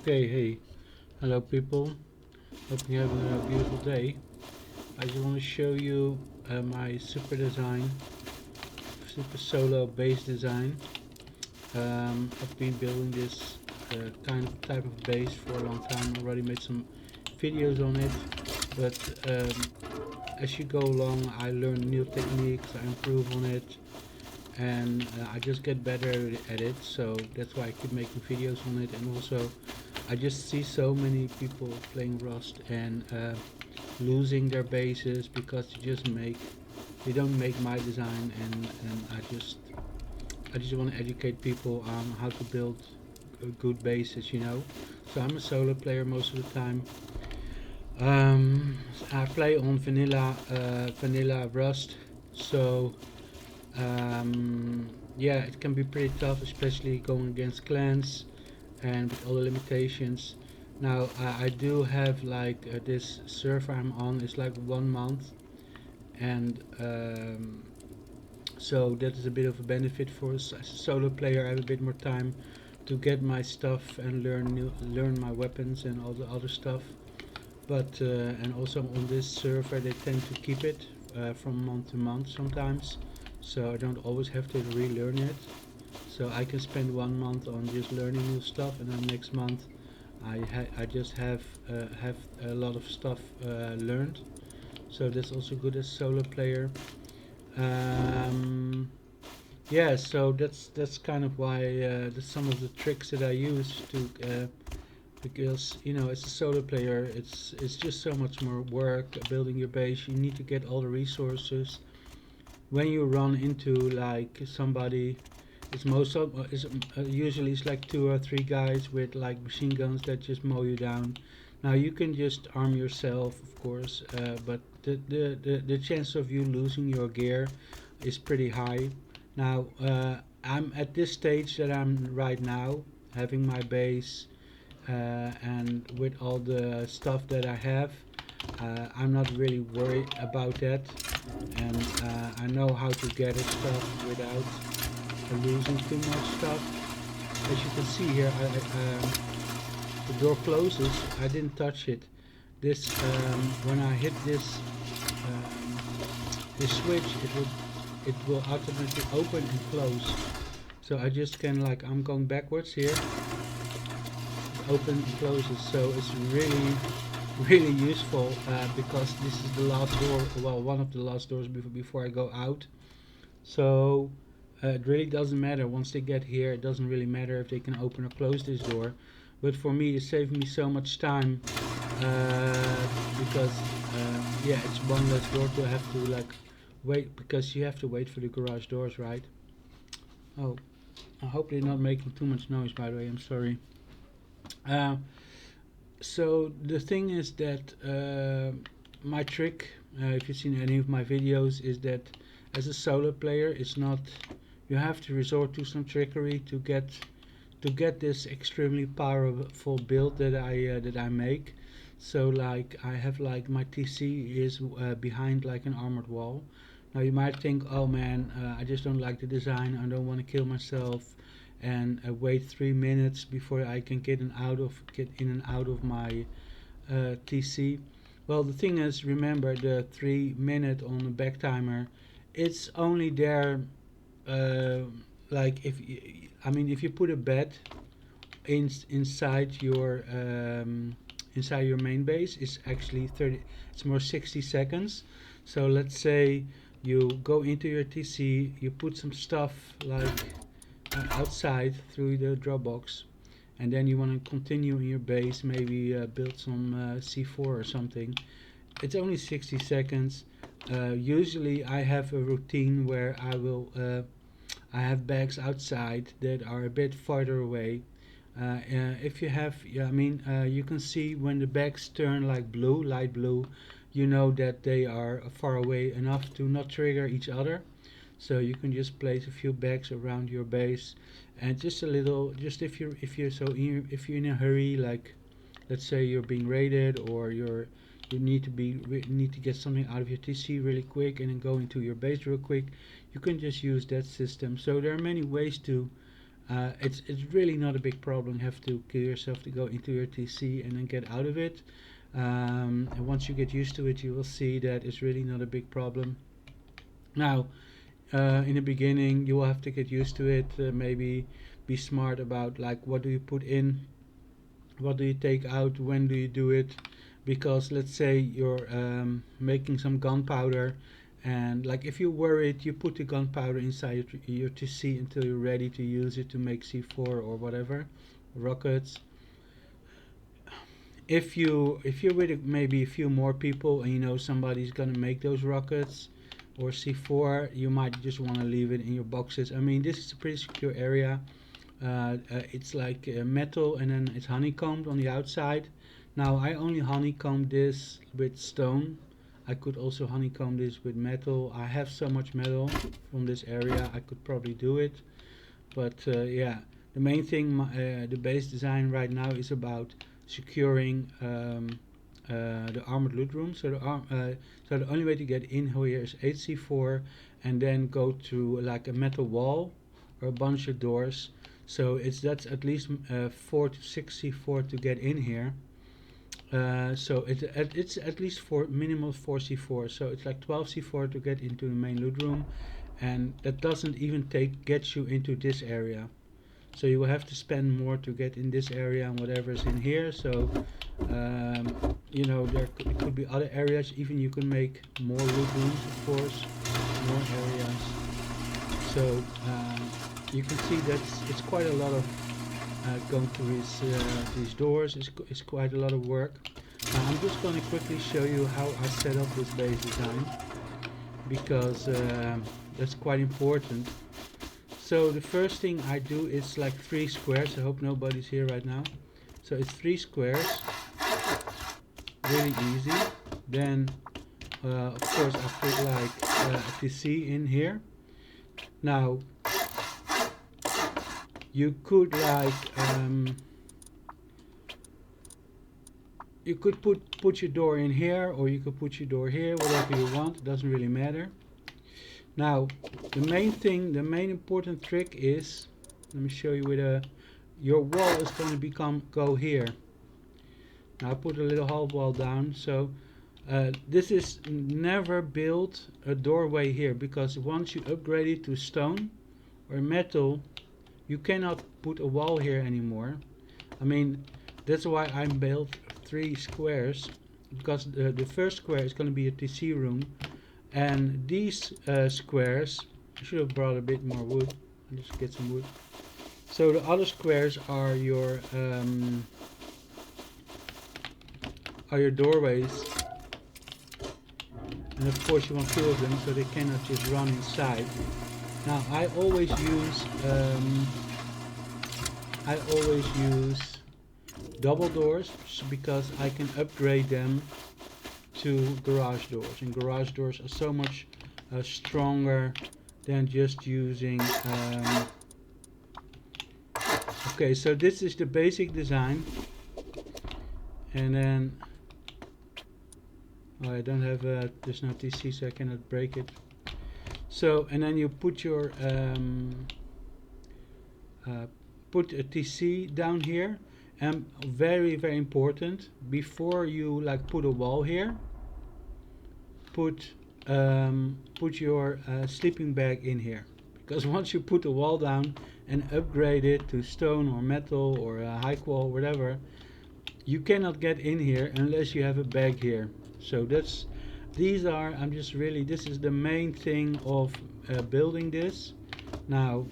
Okay, hey, hello people. Hope you're having a beautiful day. I just want to show you my super solo bass design. I've been building this kind of type of bass for a long time. Already made some videos on it, but as you go along, I learn new techniques. I improve on it, and I just get better at it. So that's why I keep making videos on it, and also I just see so many people playing Rust and losing their bases because they don't make my design, and I just want to educate people on how to build good bases. So I'm a solo player most of the time. I play on vanilla Rust, so yeah, it can be pretty tough, especially going against clans and with all the limitations. Now I do have like this server I'm on is like 1 month, and so that is a bit of a benefit for us as a solo player. I have a bit more time to get my stuff and learn my weapons and all the other stuff. But and also on this server they tend to keep it from month to month sometimes, so I don't always have to relearn it. So I can spend 1 month on just learning new stuff, and then next month I just have a lot of stuff learned. So that's also good as solo player. Um, yeah, so that's kind of why that's some of the tricks that I use to because as a solo player it's just so much more work building your base. You need to get all the resources. When you run into like somebody, usually it's like 2 or 3 guys with like machine guns that just mow you down. Now you can just arm yourself, of course, but the chance of you losing your gear is pretty high. Now I'm at this stage that I'm right now, having my base and with all the stuff that I have, I'm not really worried about that, and I know how to gather stuff without losing too much stuff. As you can see here, the door closes. I didn't touch it. This when I hit this switch, it will automatically open and close. So I just can like I'm going backwards here. It opens and closes. So it's really useful because this is the last door. Well, one of the last doors before I go out. So it really doesn't matter once they get here. It doesn't really matter if they can open or close this door. But for me, it saved me so much time because yeah, it's one less door to have to like wait, because you have to wait for the garage doors, right? Oh, I hope they're not making too much noise. By the way, I'm sorry. Uh, so the thing is that my trick, if you've seen any of my videos, is that as a solo player, it's not. You have to resort to some trickery to get this extremely powerful build that I make. So like I have like my TC is behind like an armored wall. Now you might think, oh man, I just don't like the design. I don't want to kill myself and wait 3 minutes before I can get in and out of my TC. Well, the thing is, remember the 3 minute on the back timer. It's only there, uh, like if you put a bed inside your main base, it's actually 30. It's more 60 seconds. So let's say you go into your TC, you put some stuff like outside through the Dropbox, and then you want to continue in your base, maybe build some C4 or something. It's only 60 seconds. Usually I have a routine where I have bags outside that are a bit farther away. If you have, yeah, I mean, you can see when the bags turn like blue, light blue, you know that they are far away enough to not trigger each other. So you can just place a few bags around your base, and just a little, just if you're in a hurry, like let's say you're being raided, or you need to get something out of your TC really quick and then go into your base real quick, you can just use that system. So there are many ways to It's really not a big problem. You have to kill yourself to go into your TC and then get out of it. And once you get used to it, you will see that it's really not a big problem. Now, in the beginning, you will have to get used to it. Maybe be smart about like what do you put in, what do you take out, when do you do it, because let's say you're making some gunpowder, and like if you're worried, you put the gunpowder inside your TC until you're ready to use it to make C4 or whatever rockets. If you're with maybe a few more people and you know somebody's gonna make those rockets or C4, you might just want to leave it in your boxes. I mean, this is a pretty secure area. It's like metal and then it's honeycombed on the outside. Now I only honeycombed this with stone. I could also honeycomb this with metal. I have so much metal from this area, I could probably do it. But yeah, the main thing, the base design right now is about securing the armored loot room. So the only way to get in here is 8c4 and then go through like a metal wall or a bunch of doors. So that's at least 4 to 6 c4 to get in here. So it's at least minimal 4 c4. So it's like 12 c4 to get into the main loot room, and that doesn't even get you into this area. So you will have to spend more to get in this area and whatever's in here. So you know, there could be other areas. Even you can make more loot rooms, of course, more areas. So you can see that it's quite a lot of going through these doors. It's quite a lot of work. I'm just going to quickly show you how I set up this base design, because that's quite important. So the first thing I do is like 3 squares. I hope nobody's here right now. So it's 3 squares, really easy. Then of course I put like a TC in here. Now you could like you could put your door in here, or you could put your door here, whatever you want. It doesn't really matter. Now the main important trick is, let me show you with your wall is going to go here. Now I put a little half wall down. So this is never build a doorway here, because once you upgrade it to stone or metal, you cannot put a wall here anymore. I mean, that's why I built 3 squares, because the first square is going to be a TC room, and these squares, I should have brought a bit more wood. I'll just get some wood. So the other squares are your doorways, and of course you want 2 of them so they cannot just run inside. Now I always use double doors, because I can upgrade them to garage doors, and garage doors are so much stronger than just using okay, so this is the basic design, and then I don't have there's no TC, so I cannot break it. So, and then you put your put a TC down here, and very important, before you like put a wall here, put your sleeping bag in here, because once you put the wall down and upgrade it to stone or metal or high wall, whatever, you cannot get in here unless you have a bag here. So this is the main thing of building this. Now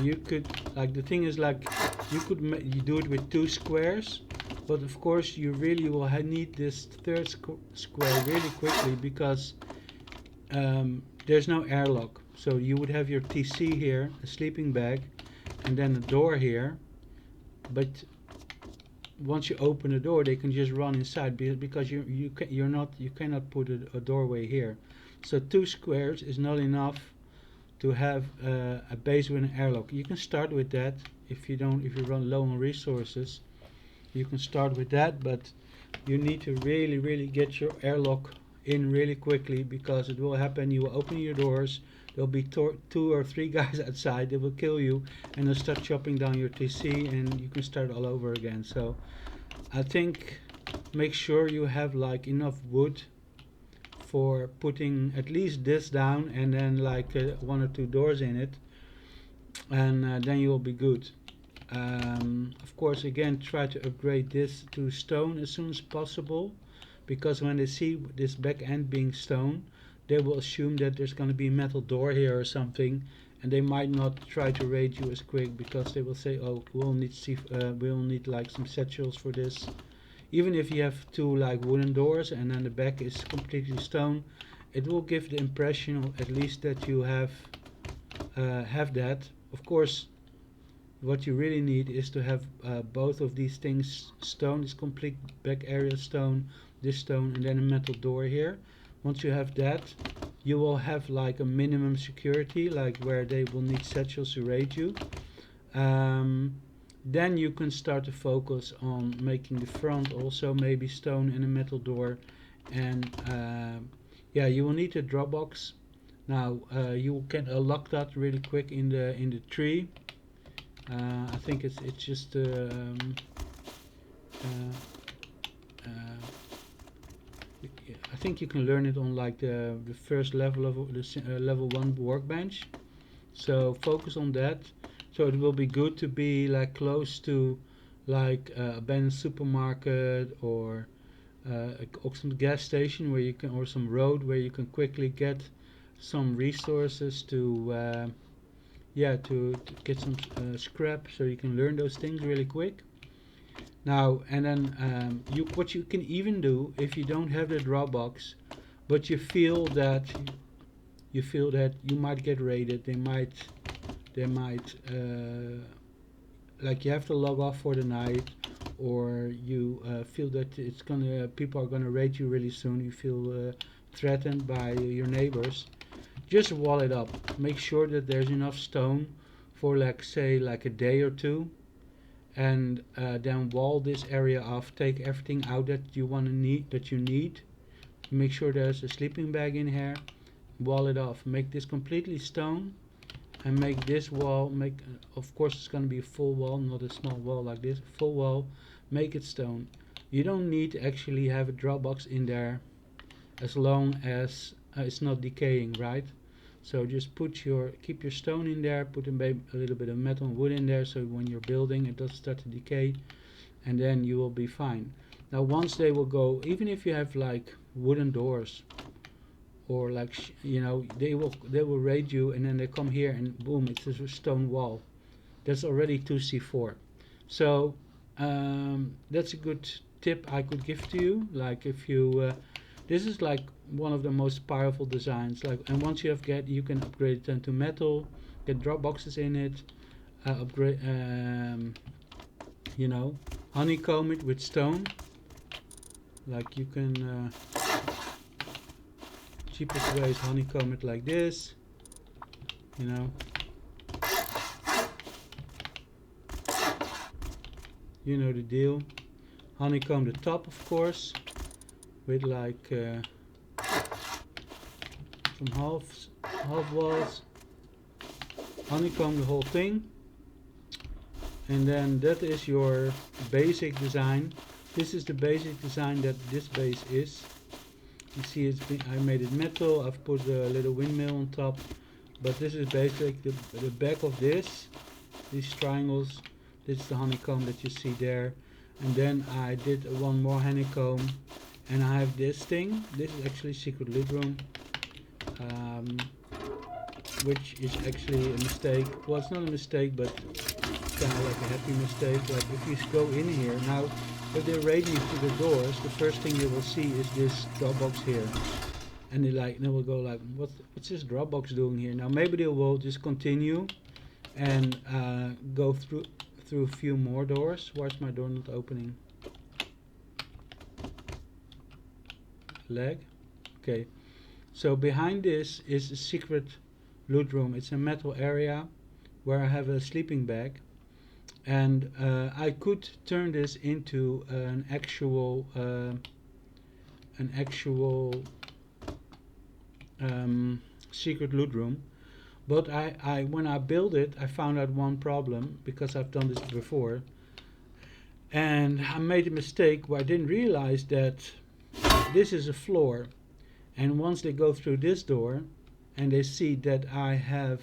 you could, like, the thing is, like, you do it with 2 squares, but of course you really will need this third square really quickly, because there's no airlock. So you would have your TC here, a sleeping bag, and then a door here, but once you open the door they can just run inside, because you cannot put a doorway here. So 2 squares is not enough to have a base with an airlock. You can start with that if you run low on resources. You can start with that, but you need to really get your airlock in really quickly, because it will happen. You will open your doors, there'll be 2 or 3 guys outside. They will kill you, and they'll start chopping down your TC, and you can start all over again. So I think make sure you have like enough wood for putting at least this down, and then like 1 or 2 doors in it, and then you will be good. Of course, again, try to upgrade this to stone as soon as possible, because when they see this back end being stone, they will assume that there's going to be a metal door here or something, and they might not try to raid you as quick, because they will say, oh, we'll need like some satchels for this. Even if you have 2 like wooden doors and then the back is completely stone, it will give the impression of at least that you have that. Of course, what you really need is to have both of these things stone, this complete back area stone, this stone, and then a metal door here. Once you have that, you will have like a minimum security, like where they will need satchels to raid you. Then you can start to focus on making the front also maybe stone and a metal door. And yeah, you will need a drop box. Now you can unlock that really quick in the tree. I think it's just I think you can learn it on like the first level of the level 1 workbench. So focus on that. So it will be good to be like close to like abandoned supermarket, or some gas station where you can, or some road where you can quickly get some resources to yeah, to get some scrap, so you can learn those things really quick. Now, and then what you can even do, if you don't have the Dropbox, but you feel that you might get raided, they might like you have to log off for the night, or you feel that people are gonna raid you really soon, you feel threatened by your neighbors, just wall it up. Make sure that there's enough stone for like say like a day or two, and then wall this area off. Take everything out that you need. Make sure there's a sleeping bag in here. Wall it off. Make this completely stone, and make this wall. Of course, it's going to be a full wall, not a small wall like this. Full wall. Make it stone. You don't need to actually have a drop box in there, as long as it's not decaying, right? So just keep your stone in there, put a little bit of metal and wood in there, so when you're building it doesn't start to decay, and then you will be fine. Now once they will go, even if you have like wooden doors, or like they will raid you, and then they come here and boom, it's a stone wall. That's already 2c4. So that's a good tip I could give to you. Like if you this is like one of the most powerful designs. Like, and once you can upgrade it then to metal, get drop boxes in it, upgrade, honeycomb it with stone. Like you can, cheapest way is honeycomb it like this. You know the deal. Honeycomb the top, of course, with like some half walls. Honeycomb the whole thing, and then that is your basic design. This is the basic design that this base is. You see, I made it metal. I've put a little windmill on top, but this is basically the back of these triangles. This is the honeycomb that you see there, and then I did one more honeycomb, and I have this thing. This is actually secret loot room, which is actually a mistake. Well, it's not a mistake, but kind of like a happy mistake. Like if you go in here now, if they're raiding through the doors, the first thing you will see is this Dropbox here, and they will go like, what's this Dropbox doing here? Now maybe they will just continue and go through a few more doors. Why is my door not opening? Lag. Okay, so behind this is a secret loot room. It's a metal area where I have a sleeping bag, and I could turn this into an actual secret loot room, But when I built it, I found out one problem because I've done this before, and I made a mistake where I didn't realize that this is a floor, and once they go through this door and they see that I have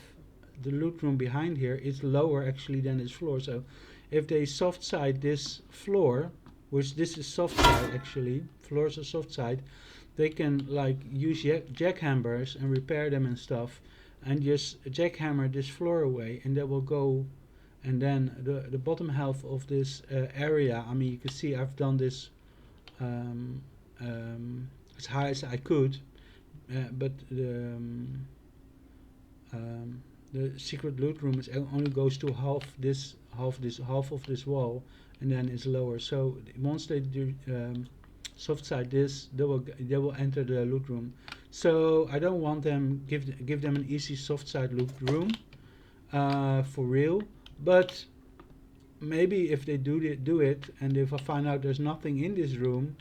the loot room behind here, it's lower actually than this floor. So if they soft side this floor, which this is soft side actually, floors are soft side, they can like use jackhammers and repair them and stuff, and just jackhammer this floor away, and that will go. And then the bottom half of this area, I mean, you can see I've done this um, as high as I could, but the secret loot room is only goes to half of this wall, and then it's lower. So once they do soft side this, they will enter the loot room. So I don't want them give them an easy soft side loot room for real. But maybe if they do it, and if I find out there's nothing in this room,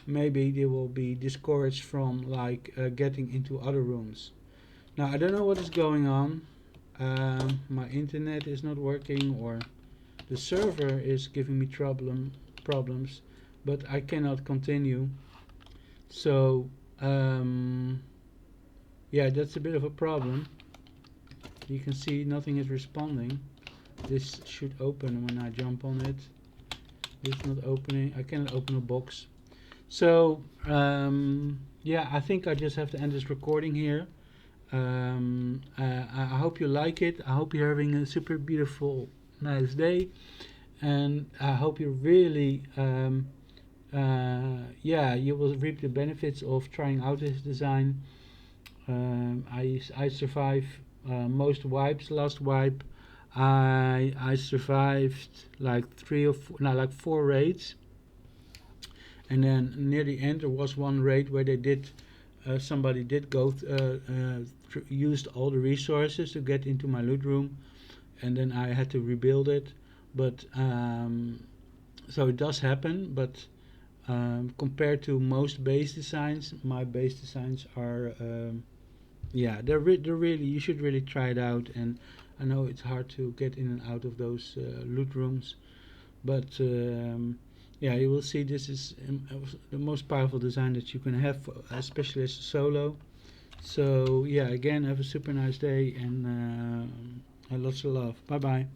maybe they will be discouraged from like getting into other rooms. Now I don't know what is going on. My internet is not working, or the server is giving me problems, but I cannot continue. So yeah, that's a bit of a problem. You can see nothing is responding. This should open when I jump on it. It's not opening. I cannot open a box. So yeah, I think I just have to end this recording here. I hope you like it. I hope you're having a super beautiful, nice day, and I hope you really yeah, you will reap the benefits of trying out this design. I survived most wipes. Last wipe I survived like 4 raids, and then near the end there was one raid where they did somebody did go used all the resources to get into my loot room, and then I had to rebuild it. But so it does happen, but compared to most base designs, my base designs are yeah, they're really, you should really try it out. And I know it's hard to get in and out of those loot rooms, but yeah, you will see this is the most powerful design that you can have, especially as a solo. So yeah, again, have a super nice day, and lots of love. Bye bye.